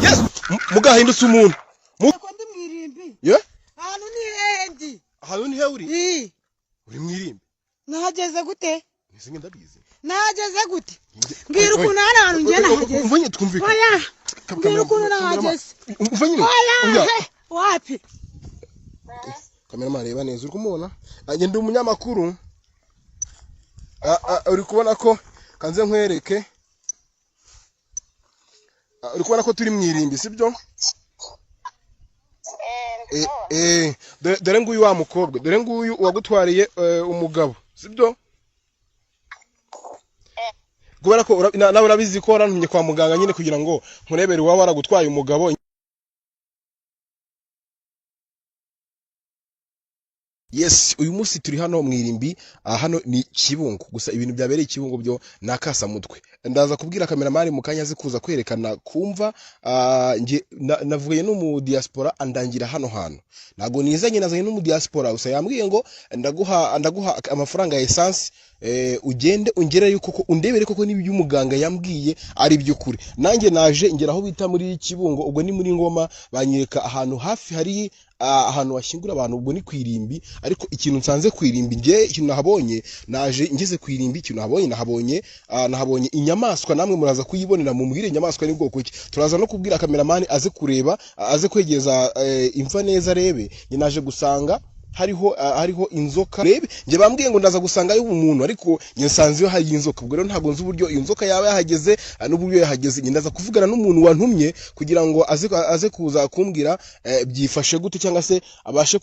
Yes, mugahindutse umuntu. Ko ndi mwirimbi. Ye? Ahantu ni hendi. Ahantu ni he uri? Uri mwirimbi. Nahageze gute? Nise ndabizi. Nahageze gute? Mbwira ukuntu hano hantu ngiye nahageze. Mvanye twumvikana. Oya. Mbwira ukuntu nahageze. Mvanye. Oya. Wapi? Kamera reba neza uri kumubona? Anje ndi umunyamakuru. Uri kubona ko kanze nkwereke. Uri kubona ko turi mwirimbi sibyo? Dore nguyu wa mukobwa, dore nguyu wagutwariye umugabo sibyo? Kubera ko nawe urabizi ko warantumye kwa muganga nyine kugira ngo nkurebere uwa waragutwaye umugabo. Yes, uyu munsi turi hano mwirimbi, hano ni Kibungo. Gusa ibintu byabereye Kibungo byo nakasa mutwe. Ndaza kubwira kameramani mu kanya zikuza kwerekana kumva nje navuye no mu diaspora andangira hano hano. Nago nizanye nazanye no mu diaspora gusa yambwiye ngo ndaguha amafaranga ya essence ugende ungere yuko ko undebere koko nibi umuganga yambwiye ari byo kuri. Nanjye naje ngera aho bita muri Kibungo, ubwo ni muri Ngoma, banyereka ahantu hafi hari ahantu washyingura abantu, ubwo ni kwirimbi. Ariko ikintu nsanze kwirimbi nge ikintu nahabonye, naje ngeze kwirimbi ikintu nahabonye inyamaswa, namwe muraza kuyibonera mu mbwire inyamaswa ni bwoko ki. Turaza no kubwira kameramani aze kureba, aze kwegeza imva neza rebe. Nge naje gusanga hariho inzoka rebe, nge bambwiye ngo ndaza gusanga yo umuntu, ariko nge nsanze yo hari inzoka. Ubwo rero ntabwo nzi uburyo iyo nzoka yaba yahageze n'uburyo yahageze. Nge ndaza kuvugana n'umuntu wantumye kugira ngo aze kuza kumbwira byifashe gute, cyangwa se abashe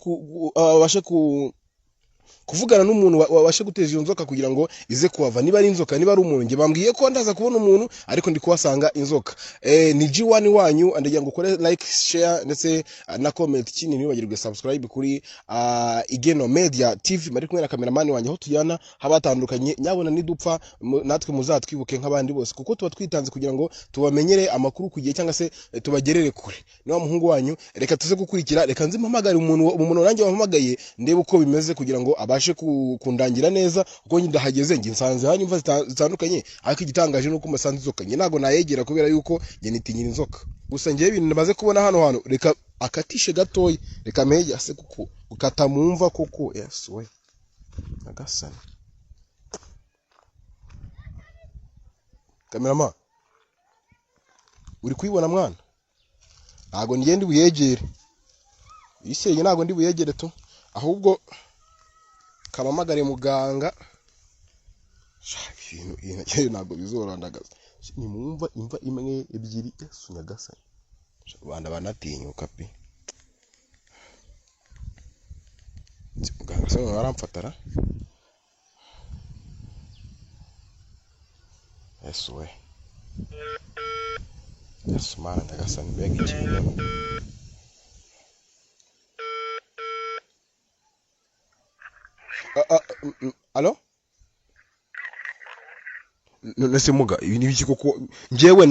kuvugana n'umuntu wabashe guteza iyo nzoka kugira ngo ize kuhava. Niba ari inzoka, niba ari umuntu, nge bambwiye ko ndaza kubona umuntu, ariko ndi kuhasanga inzoka. Ni G1 wanyu, ndagira ngo ukore like, share ndetse na comment. Ikindi ntibagirwe subscribe kuri Igeno Media TV. Mari kumwe na kameramani wanyu, aho tuyana habatandukanye. Nyabona nidupfa natwe muzatwibuke nk'abandi bose, kuko tuba twitanze kugira ngo tubamenyere amakuru kugiye, cyangwa se tubagerere kure. Niba muhungu wanyu, reka tuze gukurikira, reka nzi mpamagare umuntu nanjye wampamagaye ndebe uko bimeze kugira ngo abashe kundangira neza. Uko ndahageze nge nsanze hari imva zitandukanye, ariko igitangaje nuko musanze inzoka. Nge nago nayegera kubera yuko nge nitinyira inzoka. Gusa nge ibintu namaze kubona hano, reka akatishe gatoyi, reka mege ase kuko ukata mumva koko. Yes we nagasana kamerama, uri kwibona mwana? Nago ngende buyegere isenye, nago ndi buyegere to, ahubwo kamamagare muganga. Ibintu ntabwo bizorandagaza. Nimumva imva imwe ebyiri sunyagasani, abana banatinyuka pe. Muganga se baramfatara. Yes we yes mara ndagasani bega ikintu. Alo? Nese muga ibintu biki koko? Njewe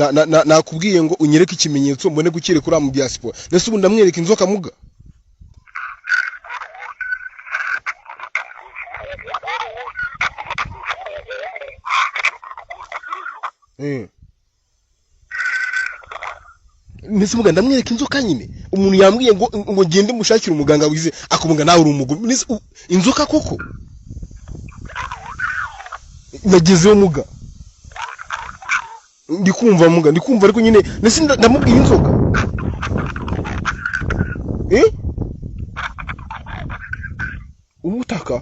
nakubwiye ngo unyereke ikimenyetso mbone gukire kuri mu diaspora. Nese ubu ndamwereka inzoka muga? Nese muga ndamwereka inzoka nyine. Umuntu yambwiye ngo gende mushakira umuganga wize, akumunga nawe uri umugabo. Nese inzoka koko? Nagezeho muga. Ndikumva muga, ndikumva, ariko nyine nese ndamubwira inzoka. Ubutaka.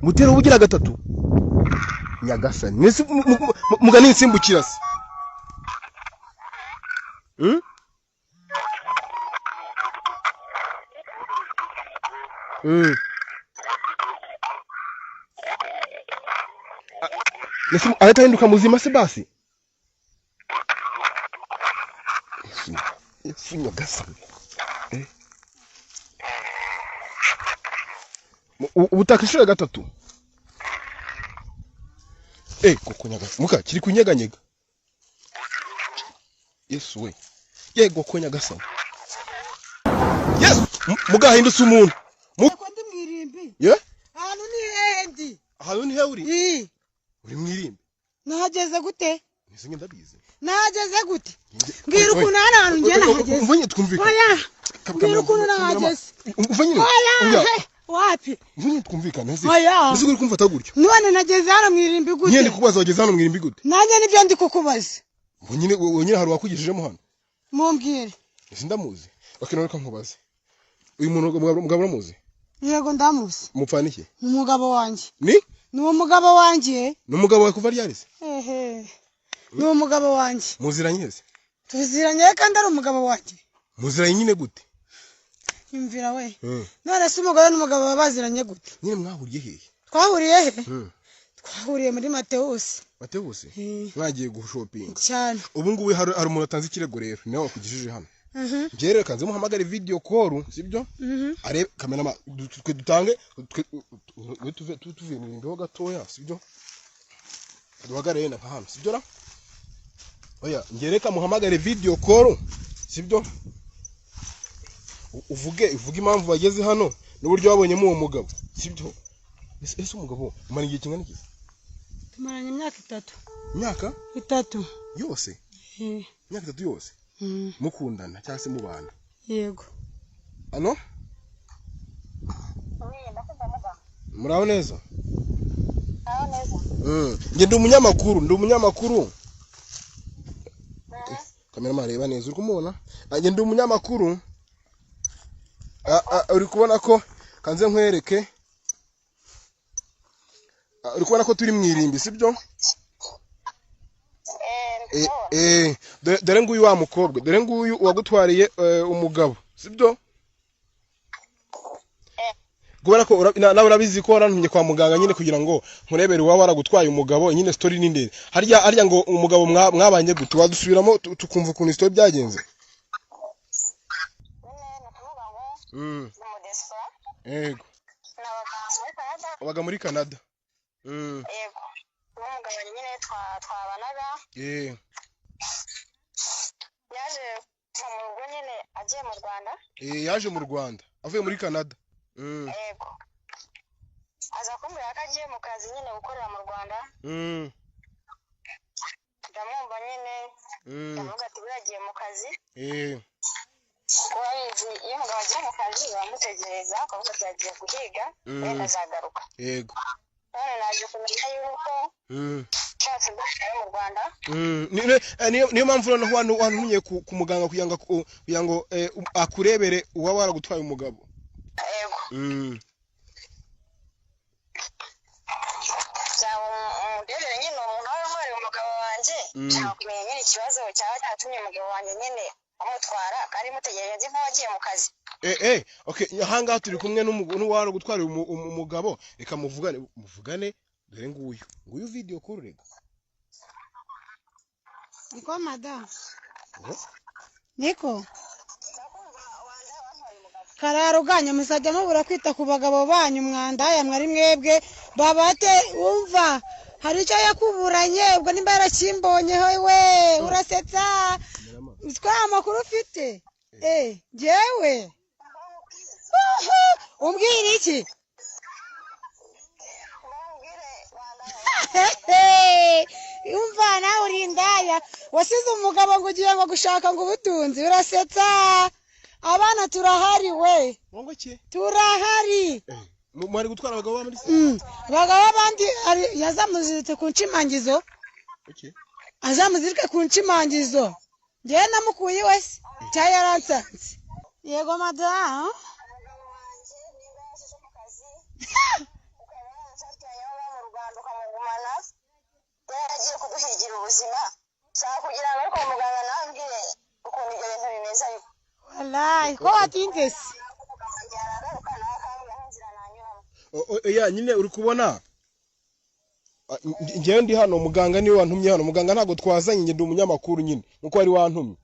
Mutera ubugira gatatu. Nyagasani. Nese muga ninsimbukira se. Nese ahitahinduka muzima se basi. Yesu nyagasani. Ubutaka inshuro gatatu. Koko nyagasani. Muka kiri kunyeganyega. Yesu we. Yego ko nyagasani. Yes. mugahindutse umuntu ko ndi mwirimbi ye ahantu ni hendi ahantu ni he uri mwirimbi nahageze gute nise ndabizi nahageze gute mbwira ukuntu hano hantu njye nahageze mvunye twumvikana oya mbwira ukuntu nahageze mvunye wapi mvunye twumvikana ese oya ese uri kumfata gutyo none nageze hano mwirimbi gute nyine kubaza wageze hano mwirimbi gute nanjye nibyo ndi kukubaza nyine hari wakugishijemo hano mumbwire ese ndamuzi bakinora nkubaze uyu muntu mugabo uramuzi yego ndamuzi mupfana iki ni umugabo wanjye ni umugabo wanjye ni umugabo wawe kuva ryari se ni umugabo wanjye muziranye se tuziranye kandi ari umugabo wanjye muziranye nyine gute imvira we none se umugabo n'umugabo babaziranye gute nyine mwahuriye hehe twahuriye he twahuriye muri Mateus mwagiye gushopinga cyane ubu ngubu hari umuntu atanze ikirego rero nawe wakugishije hano njye rero kanze muhamagare video call sibyo arebe kamera twe dutange tuvuye mu rimbo gatoya sibyo duhagarare na hano sibyo ra oya njye reka muhamagare video call sibyo uvuge impamvu bageze hano n'uburyo wabonyemo uwo mugabo sibyo ese umugabo umara igihe kingana iki tumaranye imyaka 3 imyaka 3 yose imyaka 3 yose mukundana cyangwa se mubana yego ano muraho neza njye ndi umunyamakuru kamera mareba neza uri kumubona njye ndi umunyamakuru uri kubona ko kanze nkwereke uri kubona ko turi mwirimbi sibyo dore nguyu wa mukobwa dore nguyu wagutwariye umugabo sibyo kubera ko nawe urabizi ko warantumye kwa muganga nyine kugira ngo nkurebere uwa waragutwaye umugabo nyine story ni ndende harya ngo umugabo mwabanye gute wadusubiramo tukumva ukuntu story byagenze yego wabaga muri Canada yego umugabo nyine twabanaga yaje mu rugo nyine agiye mu Rwanda yaje mu Rwanda avuye muri Canada yego aza kumbwira ko agiye mu kazi nyine gukorera mu Rwanda ndamwumva nyine ndavuga ati biragiye mu kazi wabizi iyo umugabo agiye mu kazi bamutegereza akavuga ati yagiye guhiga wenda azagaruka yego none naje kumenya yuko cyose ndashaka mu Rwanda niyo mpamvu noneho wantumye ku muganga kugira ngo akurebere uwa waragutwaye umugabo yego umudebere nyine umuntu wari wari umugabo wanjye nshaka kumenya nyine ikibazo cyaba cyatumye umugabo wanjye nyine amutwara kandi mutegereje nzi nk'uwagiye mu kazi okay ahangaha turi kumwe n'uwari gutwara umugabo reka muvugane dore nguyu video call rega niko madam niko kararuganye musajya mubura kwita ku bagabo banyu mwandaya mwari mwebwe babate umva hari icyo yakuburanye ubwo nimba yarakimbonyeho we urasetsa utwa amakuru ufite jewe umbwira iki umva nawe uri indaya wasize umugabo ngo ugiye ngo gushaka ngo ubutunzi urasetsa abana turahari we turahari mwari gutwara abagabo ba muri abagabo abandi yazamuziritse ku nshimangizo azamuzirike ku nshimangizo njyewe namukuye iwe se cyangwa yaransanze yego madamu yaragiye kuduhigira ubuzima nshaka kugira ngo ariko muganga nambwire ukuntu ibyo bintu bimeze ariko wallahi ko watinze se nyine uri kubona njyewe ndi hano muganga niwe wantumye hano muganga ntabwo twazanye njye ndi umunyamakuru nyine nuko wari wantumye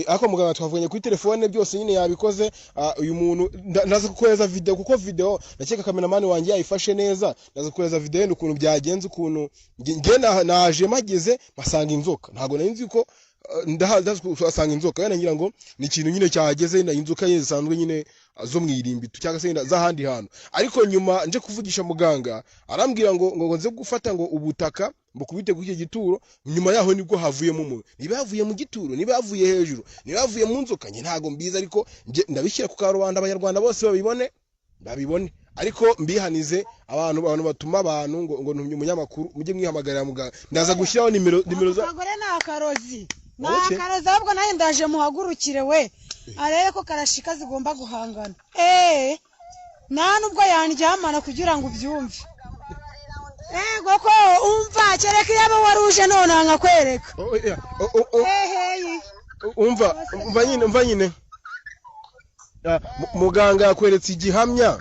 ako muganga twavuganye kuri telefone byose nyine yabikoze uyu muntu ndaza kukohereza video kuko video nakeka kameramani wanjye yayifashe neza ndaza kukohereza video ukuntu byagenze ukuntu nge naje mageze masanga inzoka ntago nari nzi ko ndahasanga inzoka yana ngira ngo ni ikintu nyine cyahageze na inzoka nyine zisanzwe nyine zo mwirimbi cyangwa se z'ahandi hantu ariko nyuma nje kuvugisha muganga arambwira ngo nze gufata ngo ubutaka mbukubite kuri icyo gituro nyuma yaho nibwo havuyemo umuntu niba yavuye mu gituro niba yavuye hejuru niba yavuye mu nzoka nge ntago mbiza ariko nje ndabishyira ku karubanda abanyarwanda bose babibone ariko mbihanize abantu batuma abantu ngo umunyamakuru mujye mwihamagarira muganga ndaza gushyiraho nimero za Kagore na akarozi ahubwo nayo ndaje muhagurukire we arebe ko karashika zigomba guhangana nta nubwo yandyamana kugira ngo ubyumve ego ko umva kereka iyo aba waruje none nkakwereka umva nyine muganga yakweretse igihamya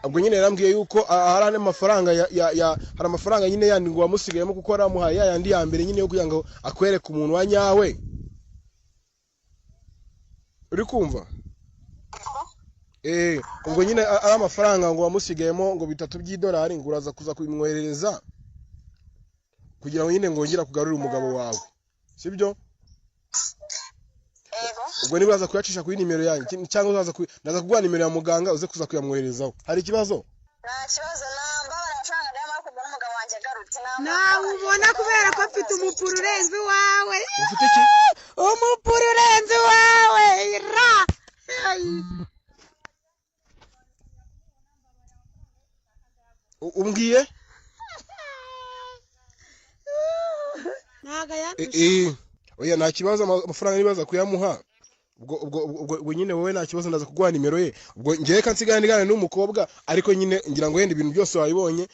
ubwo nyine yarambwiye yuko hari amafaranga hari amafaranga nyine yandi ngo wamusigayemo kuko aramuhaye yandi ya mbere nyine yo kugira ngo akwereke umuntu wa nyawe uri kumva ubwo nyine ari amafaranga ngo wamusigayemo ngo $3 ngo uraza kuza kubimwoherereza kugira ngo nyine ngo wongere kugarura umugabo wawe sibyo ubwo niba uraza kuyacisha kuri nimero yanyu cyangwa ndaza kuguha nimero ya muganga uze kuza kuyamwoherezaho hari ikibazo nta kibazo nambabara amafaranga ndayamara kubona umugabo wanjye agarutse nawe ubona kubera ko afite umupuru urenze uwawe ufite iki umupuru urenze uwawe umbwiye ntago yandusha oya nta kibazo amafaranga nibaza kuyamuha ubwo nyine wowe nta kibazo ndaza kuguha nimero ye ubwo ngiye kansigana ndigana n'umukobwa ariko nyine ngira ngo yenda ibintu byose wabibonye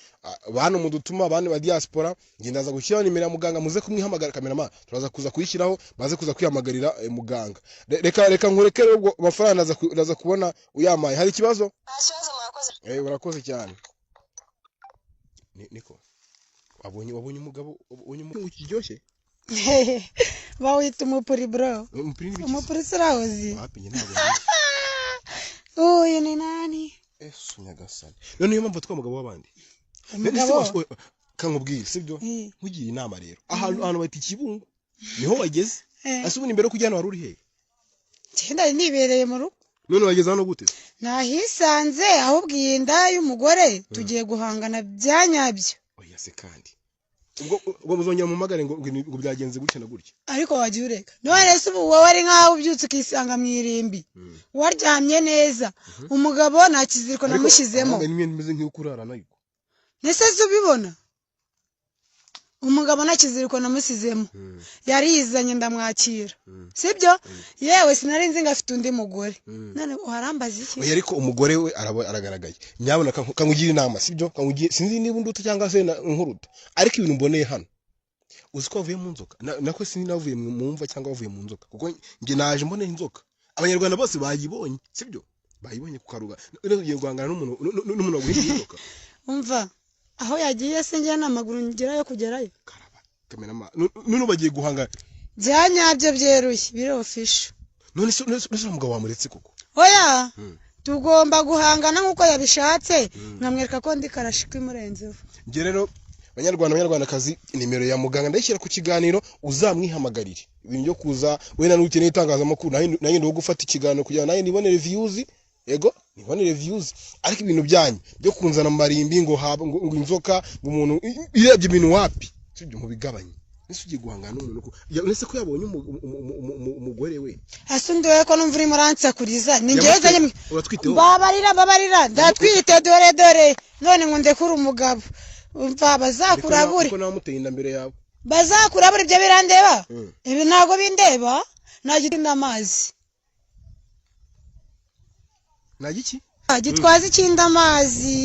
bano mudutuma abandi ba diaspora ngendaza gushyiraho nimero ya muganga muze kumwihamagara cameraman turaza kuza kuyishyiraho baze kuza kwihamagarira muganga reka nkureke ubwo amafaranga ndaza kubona uyamaye hari ikibazo nta kibazo murakoze urakoze cyane niko wabonye umugabo kiryoshye bawita umupuri bro umupuri sirahozi uyu ni nani nyagasani none niyo mpamvu twa mugabo w'abandi kankubwire sibyo nkugira inama rero ahantu bati Kibungo niho wageze asubuna imbere ko ujyana wari uri he cyenda nibereye mu rugo none wageze hano gute nahisanze ahubwo iyi nda y'umugore tugiye guhangana byanyabyo oya se kandi ubwo muzongera mu magare ngo byagenze gutya na gutya ariko wagiye ureka none se ubu wowe ari nkaho ubyutse ukisanga mu irimbi waryamye neza umugabo nta kiziriko namushyizemo nimeze nk'ukurara nayo nese ubibona umugabo nta kiziriko namusizemo yarizanye ndamwakira sibyo yewe sinari nzi ngo afite undi mugore none uharambaza iki oya ariko umugore we aragaragaye nyabona kangugira inama sibyo kangugiye sinzi niba unduta cyangwa se nkuruta ariko ibintu mboneye hano uzi ko wavuye mu nzoka nako sinzi navuye mu mva cyangwa wavuye mu nzoka kuko nge naje mboneye inzoka abanyarwanda bose bayibonye sibyo bayibonye ku karuga ugiye guhangana n'umuntu waguhinduye inzoka umva aho yagiye se njye n'amaguru ngerayo kugerayo karaba kamera none bagiye guhangana byanyabyo byeruye biri official none se umugabo wamuretse koko oya tugomba guhangana nkuko yabishatse nkamwereka ko ndi karashika imurenzeho nge rero banyarwandakazi nimero ya muganga ndayishyira ku kiganiro uzamwihamagarire ibintu byo kuza wenda n'ukeneye itangazamakuru nayo ndo gufata ikiganiro kugira nayo nibonere views ego nibonere views ariko ibintu byanyu byo kunzana marimbi ngo inzoka ngo umuntu irebye ibintu wapi sibyo mubigabanye nese ugiye guhangana n'umuntu nese ko yabonye umugore we asundiwe ko numva uri murantsakuriza ningeze uratwiteho babarira ndatwite dore none ngo ndekura umugabo umva bazakurabure ko namuteye inda mbere yawe bazakurabure ibyo birandeba ibi ntago bindeba nagita amazi nagiki gitwaza ikindi amazi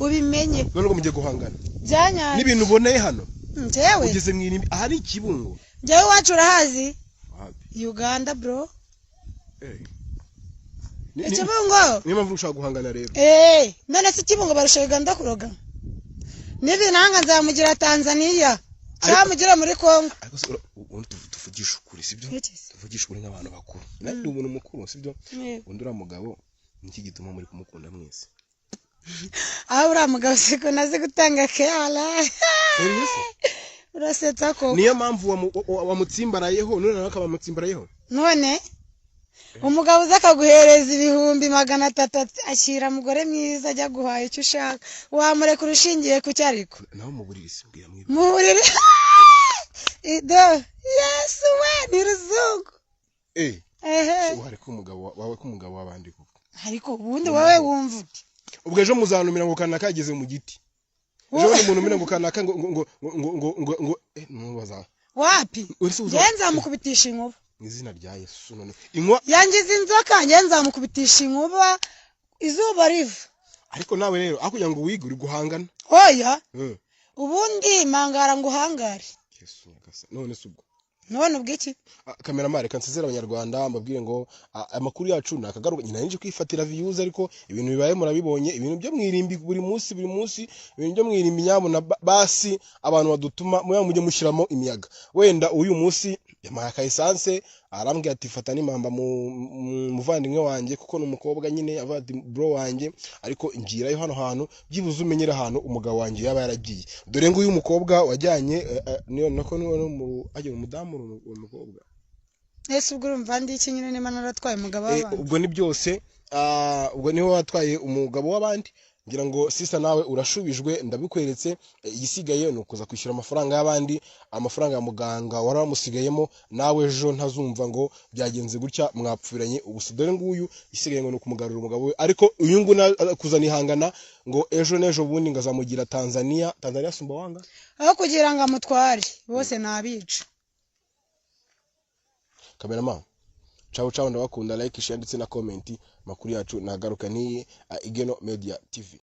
ubimenye none ngo mugiye guhangana byanyanye n'ibintu uboneye hano njyewe ugeze mw'irimbi ahari Kibungo njyewe wacu urahazi Uganda bro Kibungo niyo mpamvu ushaka guhangana rero none se Kibungo barusha Uganda kuroga n'ibinanga nzamugira Tanzania cyamugira muri Kongo ariko tuvugisha ukuri sibyo tuvugisha ukuri nk'abantu bakuru nari umuntu mukuru sibyo undi uramugabo niki gituma muri kumukunda mwese aho uramugabo siko naze gutanga keala urasetsa ko niyo mpamvu wamutsimbarayeho none nawe akaba mutsimbarayeho none umugabo uza akaguhereza 300 ashyira mugore mwiza ajya guhaha icyo ushaka wamureka urushingiye ku cyariko naho mu buriri simbwira mu buriri ido yesu we ni ruzungu wari ko umugabo w'abandi kuko ariko ubundi wowe wumva uti ubwo ejo muzanumira ngo kanaka kageze mu giti ejo umuntu umenya ngo kanaka ngo nubaza wapi yenza mukubitisha inkuba izina rya Yesu none inkwa yangize inzoka yenza mukubitisha inkuba izuba riva ariko nawe rero akugira ngo wige uri guhangana oya ubundi mangara ngo uhangare Yesu nyagasa none subwo none ubwiki kameramare kansezera abanyarwanda mbabwire ngo amakuru yacu nakagaruka nyina nje kwifatira views ariko ibintu bibaye murabibonye ibintu byo mwirimbi buri munsi ibintu byo mwirimbi nyabo na basi abantu badutuma muya mujye mushiramo imiyaga wenda uyu munsi yamaye ka essence arambwiye ati fata nimamba muvandimwe wanjye kuko numukobwa nyine avadi bro wanjye ariko ingirayo hano hantu byibuze umenyera ahantu umugabo wanjye yaba yaragiye dore ngo uyu mukobwa wajyanye niyo nako niyo ajye umudamu umukobwa ese ubwo urumva ndi iki nyine nimana naratwaye umugabo w'abandi ubwo ni byose ubwo niho watwaye umugabo w'abandi ngira ngo sisa nawe urashubijwe ndabikweretse igisigaye nukuza kwishyura amafaranga y'abandi amafaranga ya muganga waramusigayemo nawe ejo ntazumva ngo byagenze gutya mwapfiranye ubusudore nguyu isigaye ngo nukumugarura umugabo we ariko uyu nguna kuzana ihangana ngo ejo nejo bundi ngazamugira Tanzania sumba wanga aho kugira ngo amutware bose nabica Cameraman ciao ndabakunda like share ndetse na comment makuru yacu nagaruka ni Igeno Media TV